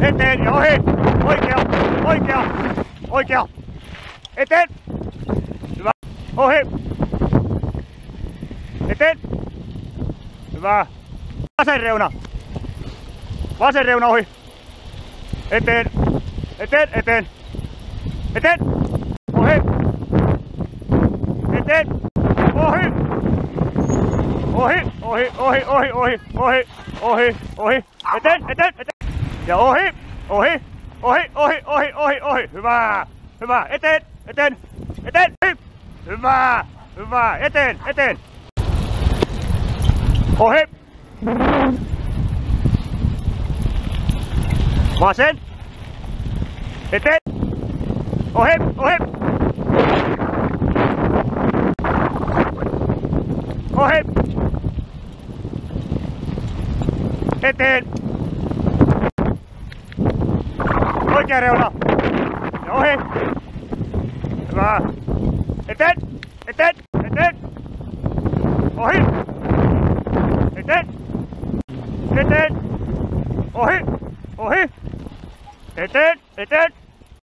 Eteen ja ohi. Oikea. Oikea. Oikea. Eteen. Hyvä. Ohi. Eteen. Hyvä. Vasen reuna. Vasen reuna ohi. Eteen. Eteen. Eteen. Eteen. Ohi. Eteen. Ohi. Ohi. Ohi. Ohi. Ohi. Ohi. Ohi. Ohi. Ohi. Eteen. Eteen. Eteen. Ja ohi. Ohi. Ohi. Ohi. Ohi. Ohi. Ohi. Hyvä. Hyvä. Eteen. Eteen. Eteen. Hyvä. Hyvä. Eteen. Eteen. Ohi. Vasen. Eteen. Ohi. Ohi. Ohi. Eteen. Oikea reuna. Ja ohi. Hyvä. Eteen. Eteen. Eteen. Ohi. Eteen. Eteen. Ohi. Ohi. Eteen. Eteen.